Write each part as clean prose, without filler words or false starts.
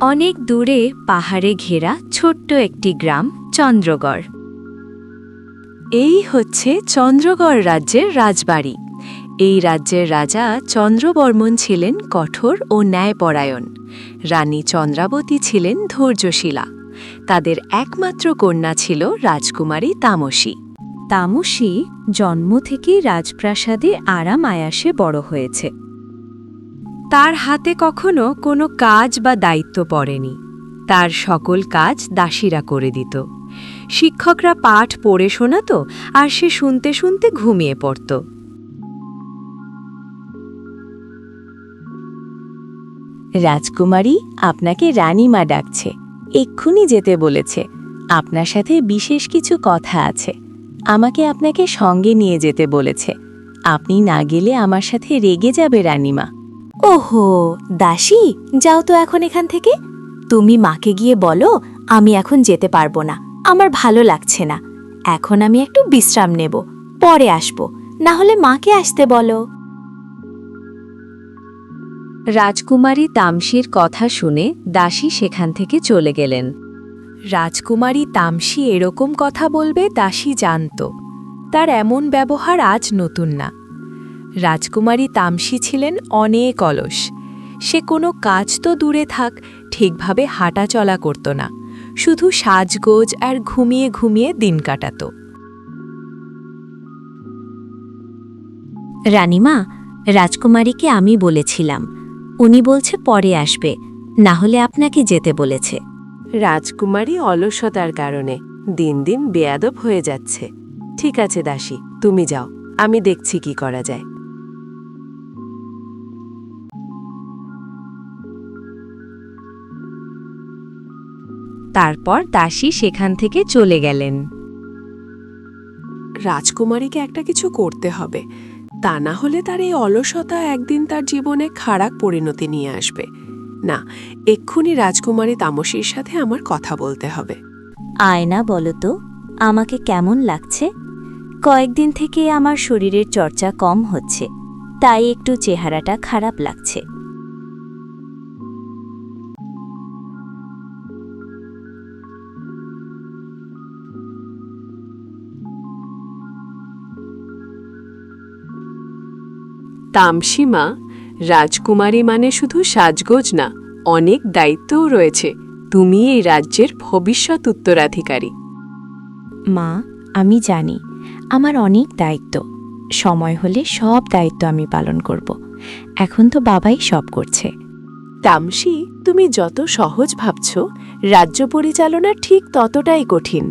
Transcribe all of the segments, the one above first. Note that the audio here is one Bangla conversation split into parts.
অনেক দূরে পাহাড়ে ঘেরা ছোট্ট একটি গ্রাম চন্দ্রগড়। এই হচ্ছে চন্দ্রগড় রাজ্যের রাজবাড়ি। এই রাজ্যের রাজা চন্দ্রবর্মন ছিলেন কঠোর ও ন্যায়পরায়ণ। রানী চন্দ্রাবতী ছিলেন ধৈর্যশীলা। তাদের একমাত্র কন্যা ছিল রাজকুমারী তামসী। তামসী জন্ম থেকেই রাজপ্রাসাদে আরাম আয়াসে বড় হয়েছে। তার হাতে কখনো কোনো কাজ বা দায়িত্ব পড়েনি। তার সকল কাজ দাসীরা করে দিত। শিক্ষকরা পাঠ পড়ে শোনাত, আর সে শুনতে শুনতে ঘুমিয়ে পড়ত। রাজকুমারী, আপনাকে রানীমা ডাকছে, এক্ষুনি যেতে বলেছে। আপনার সাথে বিশেষ কিছু কথা আছে। আমাকে আপনাকে সঙ্গে নিয়ে যেতে বলেছে। আপনি না গেলে আমার সাথে রেগে যাবে রানীমা। ওহো, দাসী, যাও তো এখন এখান থেকে। তুমি মাকে গিয়ে বলো আমি এখন যেতে পারবো না, আমার ভালো লাগছে না। এখন আমি একটু বিশ্রাম নেব, পরে আসবো, না হলে মাকে আসতে বলো। রাজকুমারী তামসীর কথা শুনে দাসী সেখান থেকে চলে গেলেন। রাজকুমারী তামসী এরকম কথা বলবে দাসী জানত। তার এমন ব্যবহার আজ নতুন না। রাজকুমারী তামসী ছিলেন অনেক অলস। সে কোনো কাজ তো দূরে থাক, ঠিকভাবে হাঁটা চলা করত না। শুধু সাজগোজ আর ঘুমিয়ে ঘুমিয়ে দিন কাটাত। রানীমা, রাজকুমারীকে আমি বলেছিলাম, উনি বলছে পরে আসবে, না হলে আপনাকে যেতে বলেছে। রাজকুমারী অলসতার কারণে দিন দিন বেয়াদব হয়ে যাচ্ছে। ঠিক আছে দাসী, তুমি যাও, আমি দেখছি কি করা যায়। তারপর দাসী সেখান থেকে চলে গেলেন। রাজকুমারীকে একটা কিছু করতে হবে, তা না হলে তার এই অলসতা একদিন তার জীবনে খারাপ পরিণতি নিয়ে আসবে। না, এক্ষুনি রাজকুমারী তামসীর সাথে আমার কথা বলতে হবে। আয়না, বলো তো আমাকে কেমন লাগছে? কয়েকদিন থেকে আমার শরীরের চর্চা কম হচ্ছে, তাই একটু চেহারাটা খারাপ লাগছে। তামসী মা, রাজকুমারী মানে শুধু সাজগোজ না, অনেক দায়িত্বও রয়েছে। তুমি এই রাজ্যের ভবিষ্যৎ উত্তরাধিকারী। মা, আমি জানি আমার অনেক দায়িত্ব। সময় হলে সব দায়িত্ব আমি পালন করব। এখন তো বাবাই সব করছে। তামসী, তুমি যত সহজ ভাবছ, রাজ্য পরিচালনা ঠিক ততটাই কঠিন।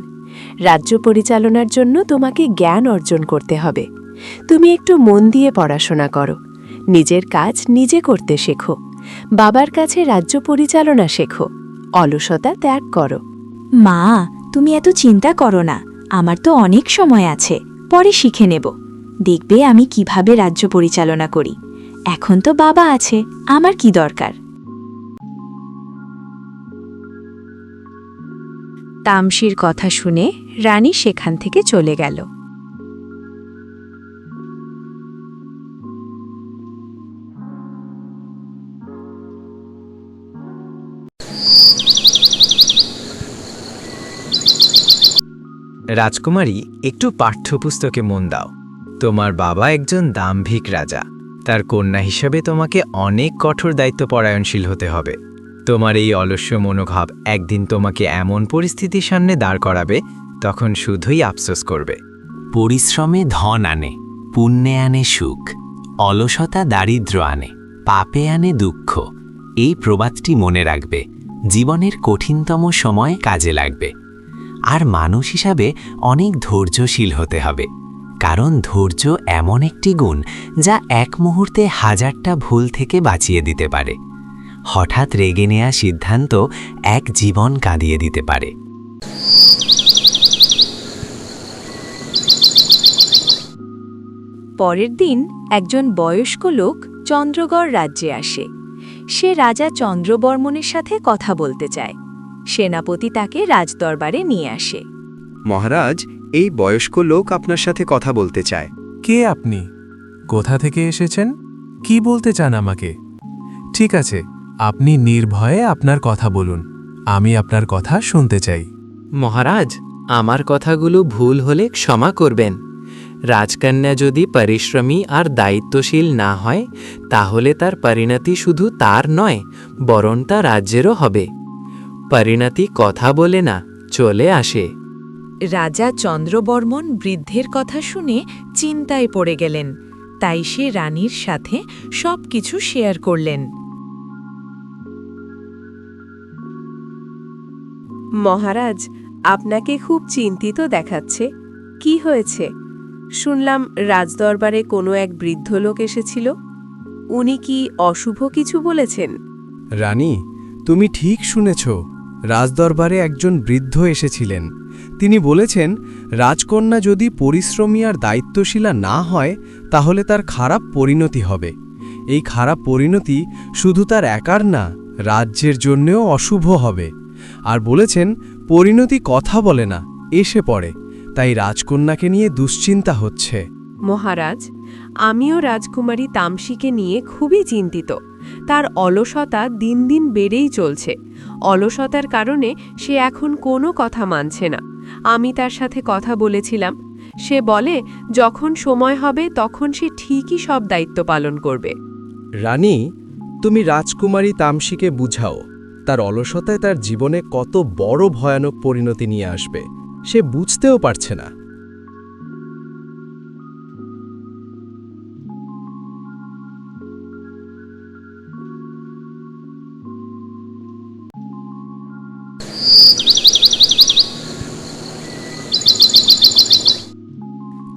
রাজ্য পরিচালনার জন্য তোমাকে জ্ঞান অর্জন করতে হবে। তুমি একটু মন দিয়ে পড়াশোনা করো, নিজের কাজ নিজে করতে শেখো, বাবার কাছে রাজ্য পরিচালনা শেখো, অলসতা ত্যাগ করো। মা, তুমি এত চিন্তা করো না, আমার তো অনেক সময় আছে, পরে শিখে নেব। দেখবে আমি কিভাবে রাজ্য পরিচালনা করি। এখন তো বাবা আছে, আমার কি দরকার? তামসীর কথা শুনে রানী সেখান থেকে চলে গেল। রাজকুমারী, একটু পাঠ্যপুস্তকে মন দাও। তোমার বাবা একজন দাম্ভিক রাজা। তার কন্যা হিসেবে তোমাকে অনেক কঠোর দায়িত্বপরায়ণশীল হতে হবে। তোমার এই অলস্য মনোভাব একদিন তোমাকে এমন পরিস্থিতির সামনে দাঁড় করাবে, তখন শুধুই আফসোস করবে। পরিশ্রমে ধন আনে, পুণ্যে আনে সুখ, অলসতা দারিদ্র্য আনে, পাপে আনে দুঃখ। এই প্রবাদটি মনে রাখবে, জীবনের কঠিনতম সময় কাজে লাগবে। আর মানুষ হিসাবে অনেক ধৈর্যশীল হতে হবে, কারণ ধৈর্য এমন একটি গুণ যা এক মুহূর্তে হাজারটা ভুল থেকে বাঁচিয়ে দিতে পারে। হঠাৎ রেগে নেওয়া সিদ্ধান্ত এক জীবন কাঁদিয়ে দিতে পারে। পরের দিন একজন বয়স্ক লোক চন্দ্রগড় রাজ্যে আসে। সে রাজা চন্দ্রবর্মনের সাথে কথা বলতে চায়। সেনাপতি তাকে রাজদরবারে নিয়ে আসে। মহারাজ, এই বয়স্ক লোক আপনার সাথে কথা বলতে চায়। কে আপনি? কোথা থেকে এসেছেন? কি বলতে চান আমাকে? ঠিক আছে, আপনি নির্ভয়ে আপনার কথা বলুন, আমি আপনার কথা শুনতে চাই। মহারাজ, আমার কথাগুলো ভুল হলে ক্ষমা করবেন। রাজকন্যা যদি পরিশ্রমী আর দায়িত্বশীল না হয়, তাহলে তার পরিণতি শুধু তার নয়, বরং তা রাজ্যেরও হবে। পরিণতি কথা বলে না, চলে আসে। রাজা চন্দ্রবর্মন বৃদ্ধের কথা শুনে চিন্তায় পড়ে গেলেন, তাই সে রানীর সাথে সবকিছু শেয়ার করলেন। মহারাজ, আপনাকে খুব চিন্তিত দেখাচ্ছে। কি হয়েছে? শুনলাম রাজদরবারে কোনো এক বৃদ্ধ লোক এসেছিল। উনি কি অশুভ কিছু বলেছেন? রানী, তুমি ঠিক শুনেছ। রাজদরবারে একজন বৃদ্ধ এসেছিলেন। তিনি বলেছেন, রাজকন্যা যদি পরিশ্রমী আর দায়িত্বশীলা না হয়, তাহলে তার খারাপ পরিণতি হবে। এই খারাপ পরিণতি শুধু তার একার না, রাজ্যের জন্যও অশুভ হবে। আর বলেছেন, পরিণতি কথা বলে না, এসে পড়ে। তাই রাজকন্যাকে নিয়ে দুশ্চিন্তা হচ্ছে। মহারাজ, আমিও রাজকুমারী তামসীকে নিয়ে খুবই চিন্তিত। তার অলসতা দিন দিন বেড়েই চলছে। অলসতার কারণে সে এখন কোনো কথা মানছে না। আমি তার সাথে কথা বলেছিলাম। সে বলে যখন সময় হবে তখন সে ঠিকই সব দায়িত্ব পালন করবে। রানী, তুমি রাজকুমারী তামসীকে বুঝাও। তার অলসতায় তার জীবনে কত বড় ভয়ানক পরিণতি নিয়ে আসবে, সে বুঝতেও পারছে না।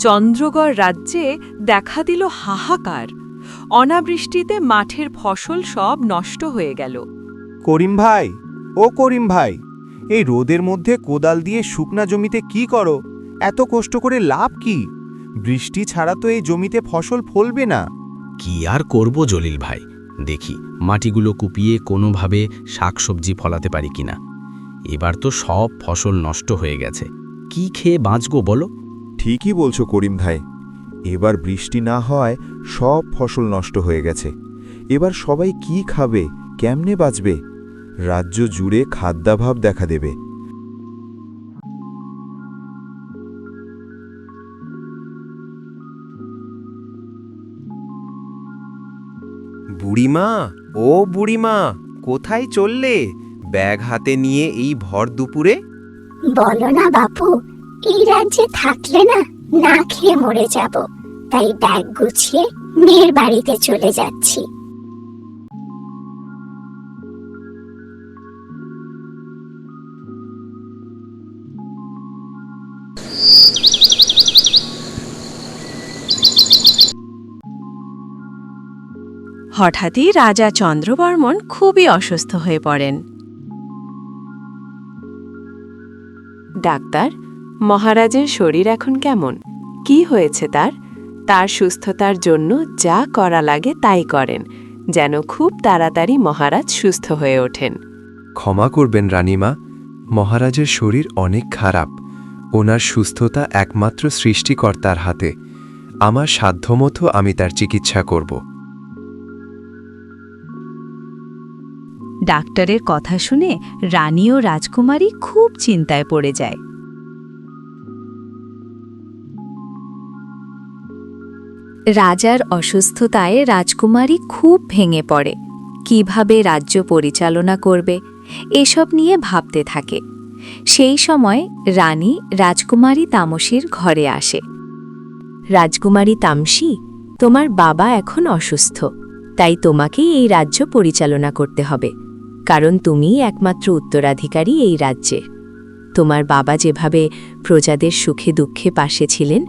চন্দ্রগড় রাজ্যে দেখা দিল হাহাকার। অনাবৃষ্টিতে মাঠের ফসল সব নষ্ট হয়ে গেল। করিম ভাই, ও করিম ভাই, এই রোদের মধ্যে কোদাল দিয়ে শুকনা জমিতে কি করো? এত কষ্ট করে লাভ কি? বৃষ্টি ছাড়া তো এই জমিতে ফসল ফলবে না। কি আর করব জলিল ভাই, দেখি মাটিগুলো কুপিয়ে কোনোভাবে শাকসবজি ফলাতে পারি কিনা। এবার তো সব ফসল নষ্ট হয়ে গেছে, কি খেয়ে বাঁচবো বলো? ঠিকই বলছো করিম ভাই, এবার বৃষ্টি না হয় সব ফসল নষ্ট হয়ে গেছে। এবার সবাই কি খাবে, কেমনে বাঁচবে? রাজ্য জুড়ে খাদ্যাভাব দেখা দেবে। বুড়িমা, ও বুড়িমা, কোথায় চললে ব্যাগ হাতে নিয়ে এই ভর দুপুরে? বলো না বাপু, এই রাজ্যে থাকলে না না খেয়ে মরে যাব, তাই ব্যাগ গুছিয়ে মেয়ের বাড়িতে চলে যাচ্ছি। হঠাৎই রাজা চন্দ্রবর্মন খুবই অসুস্থ হয়ে পড়েন। ডাক্তার, মহারাজের শরীর এখন কেমন? কি হয়েছে তার? তার সুস্থতার জন্য যা করা লাগে তাই করেন, যেন খুব তাড়াতাড়ি মহারাজ সুস্থ হয়ে ওঠেন। ক্ষমা করবেন রানীমা, মহারাজের শরীর অনেক খারাপ। ওনার সুস্থতা একমাত্র সৃষ্টিকর্তার হাতে। আমার সাধ্যমতো আমি তার চিকিৎসা করব। ডাক্তারের কথা শুনে রানী ও রাজকুমারী খুব চিন্তায় পড়ে যায়। রাজার অসুস্থতায় রাজকুমারী খুব ভেঙে পড়ে। কিভাবে রাজ্য পরিচালনা করবে এসব নিয়ে ভাবতে থাকে। সেই সময় রানী রাজকুমারী তামসীর ঘরে আসে। রাজকুমারী তামসী, তোমার বাবা এখন অসুস্থ, তাই তোমাকেই এই রাজ্য পরিচালনা করতে হবে, কারণ তুমিই একমাত্র উত্তরাধিকারী এই রাজ্যে। তোমার বাবা যেভাবে প্রজাদের সুখে দুঃখে পাশে ছিলেন,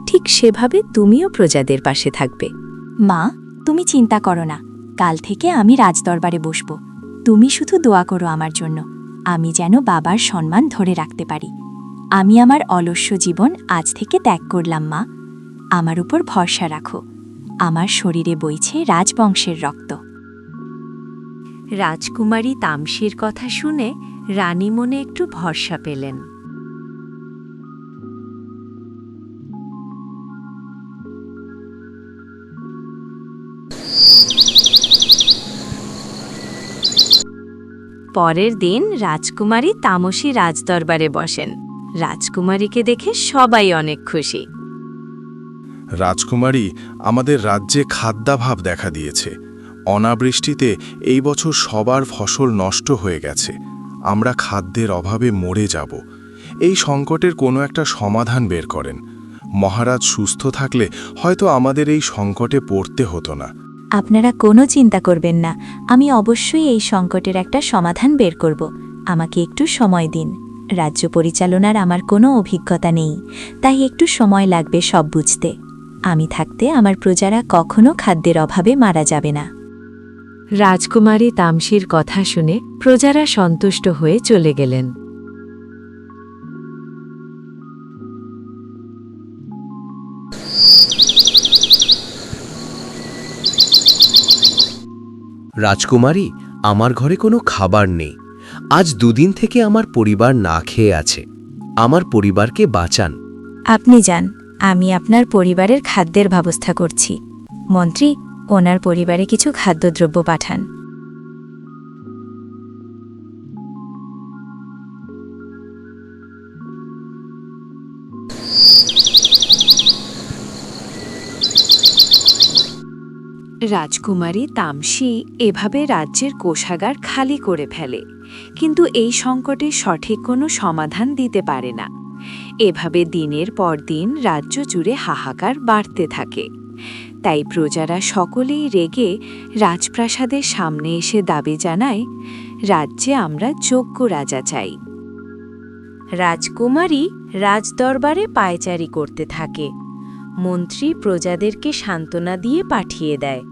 ঠিক সেভাবে তুমিও প্রজাদের পাশে থাকবে। মা, তুমি চিন্তা করো না, কাল থেকে আমি রাজদরবারে বসব। তুমি শুধু দোয়া করো আমার জন্য, আমি যেন বাবার সম্মান ধরে রাখতে পারি। আমি আমার অলস্য জীবন আজ থেকে ত্যাগ করলাম মা। আমার উপর ভরসা রাখো, আমার শরীরে বইছে রাজবংশের রক্ত। রাজকুমারী তামসীর কথা শুনে রানী মনে একটু ভরসা পেলেন। পরের দিন রাজকুমারী তামসী রাজদরবারে বসেন। রাজকুমারীকে দেখে সবাই অনেক খুশি। রাজকুমারী, আমাদের রাজ্যে খাদ্যাভাব দেখা দিয়েছে। অনাবৃষ্টিতে এই বছর সবার ফসল নষ্ট হয়ে গেছে। আমরা খাদ্যের অভাবে মরে যাব। এই সংকটের কোনো একটা সমাধান বের করেন। মহারাজ সুস্থ থাকলে হয়তো আমাদের এই সংকটে পড়তে হতো না। আপনারা কোনো চিন্তা করবেন না, আমি অবশ্যই এই সংকটের একটা সমাধান বের করব। আমাকে একটু সময় দিন। রাজ্য পরিচালনার আমার কোনো অভিজ্ঞতা নেই, তাই একটু সময় লাগবে সব বুঝতে। আমি থাকতে আমার প্রজারা কখনো খাদ্যের অভাবে মারা যাবে না। রাজকুমারী তামসীর কথা শুনে প্রজারা সন্তুষ্ট হয়ে চলে গেলেন। রাজকুমারী, আমার ঘরে কোনো খাবার নেই। আজ 2 দিন থেকে আমার পরিবার না খেয়ে আছে। আমার পরিবারকে বাঁচান। আপনি যান, আমি আপনার পরিবারের খাদ্যের ব্যবস্থা করছি। মন্ত্রী, ওনার পরিবারে কিছু খাদ্যদ্রব্য পাঠান। রাজকুমারী তামসী এভাবে রাজ্যের কোষাগার খালি করে ফেলে, কিন্তু এই সংকটে সঠিক কোনো সমাধান দিতে পারে না। এভাবে দিনের পর দিন রাজ্য জুড়ে হাহাকার বাড়তে থাকে। তাই প্রজারা সকলেই রেগে রাজপ্রাসাদের সামনে এসে দাবি জানায়, রাজ্যে আমরা যোগ্য রাজা চাই। রাজকুমারী রাজদরবারে পায়চারি করতে থাকে। মন্ত্রী প্রজাদেরকে সান্ত্বনা দিয়ে পাঠিয়ে দেয়।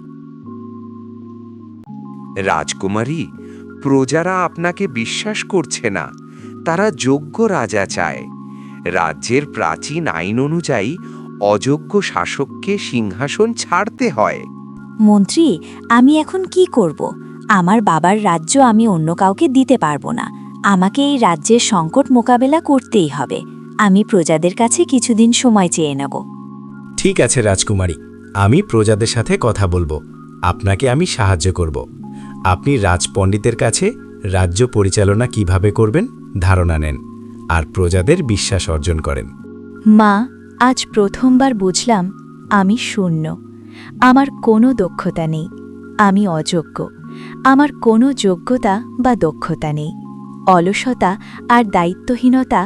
রাজকুমারী, প্রজারা আপনাকে বিশ্বাস করছে না। তারা যোগ্য রাজা চায়। রাজ্যের প্রাচীন আইন অনুযায়ী অযোগ্য শাসককে সিংহাসন ছাড়তে হয়। মন্ত্রী, আমি এখন কি করব? আমার বাবার রাজ্য আমি অন্য কাউকে দিতে পারবো না। আমাকে এই রাজ্যের সংকট মোকাবেলা করতেই হবে। আমি প্রজাদের কাছে কিছুদিন সময় চেয়ে নেব। ঠিক আছে রাজকুমারী, আমি প্রজাদের সাথে কথা বলবো। আপনাকে আমি সাহায্য করব। আপনি রাজপণ্ডিতের কাছে রাজ্য পরিচালনা কিভাবে করবেন ধারণা নেন, আর প্রজাদের বিশ্বাস অর্জন করেন। মা, আজ প্রথমবার বুঝলাম আমি শূন্য। আমার কোনো দক্ষতা নেই। আমি অযোগ্য। আমার কোনো যোগ্যতা বা দক্ষতা নেই। অলসতা আর দায়িত্বহীনতা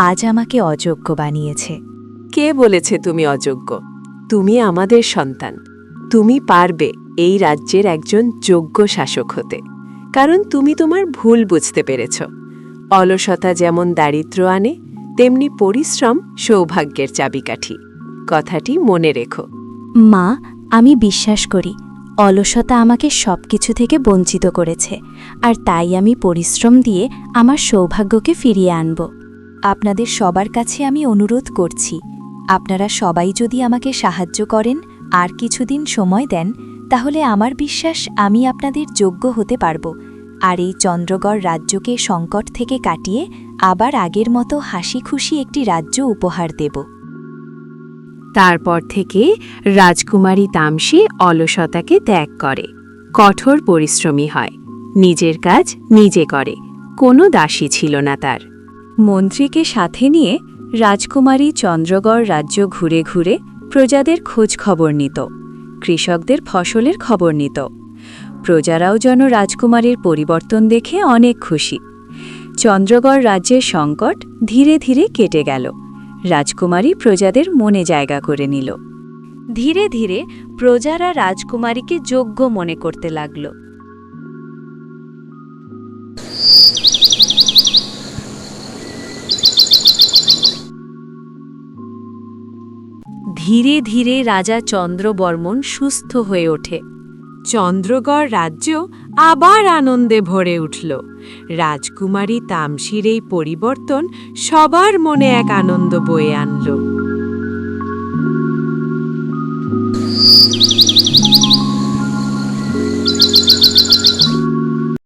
আজ আমাকে অযোগ্য বানিয়েছে। কে বলেছে তুমি অযোগ্য? তুমি আমাদের সন্তান। তুমি পারবে এই রাজ্যের একজন যোগ্য শাসক হতে, কারণ তুমি তোমার ভুল বুঝতে পেরেছ। অলসতা যেমন দারিদ্র্য আনে, তেমনি পরিশ্রম সৌভাগ্যের চাবিকাঠি। কথাটি মনে রেখো। মা, আমি বিশ্বাস করি অলসতা আমাকে সবকিছু থেকে বঞ্চিত করেছে, আর তাই আমি পরিশ্রম দিয়ে আমার সৌভাগ্যকে ফিরিয়ে আনব। আপনাদের সবার কাছে আমি অনুরোধ করছি, আপনারা সবাই যদি আমাকে সাহায্য করেন আর কিছুদিন সময় দেন, তাহলে আমার বিশ্বাস আমি আপনাদের যোগ্য হতে পারব, আর এই চন্দ্রগড় রাজ্যকে সংকট থেকে কাটিয়ে আবার আগের মতো হাসি খুশি একটি রাজ্য উপহার দেব। তারপর থেকে রাজকুমারী তামসী অলসতাকে ত্যাগ করে, কঠোর পরিশ্রমী হয়, নিজের কাজ নিজে করে, কোনো দাসী ছিল না তার। মন্ত্রীকে সাথে নিয়ে রাজকুমারী চন্দ্রগড় রাজ্য ঘুরে ঘুরে প্রজাদের খোঁজ খবর নিত, কৃষকদের ফসলের খবর নিত। প্রজারাও যেন রাজকুমারীর পরিবর্তন দেখে অনেক খুশি। চন্দ্রগড় রাজ্যের সংকট ধীরে ধীরে কেটে গেল। রাজকুমারী প্রজাদের মনে জায়গা করে নিল। ধীরে ধীরে প্রজারা রাজকুমারীকে যোগ্য মনে করতে লাগল। ধীরে ধীরে রাজা চন্দ্রবর্মন সুস্থ হয়ে ওঠে। চন্দ্রগড় রাজ্য আবার আনন্দে ভরে উঠল। রাজকুমারী তামসীর এই পরিবর্তন সবার মনে এক আনন্দ বয়ে আনল।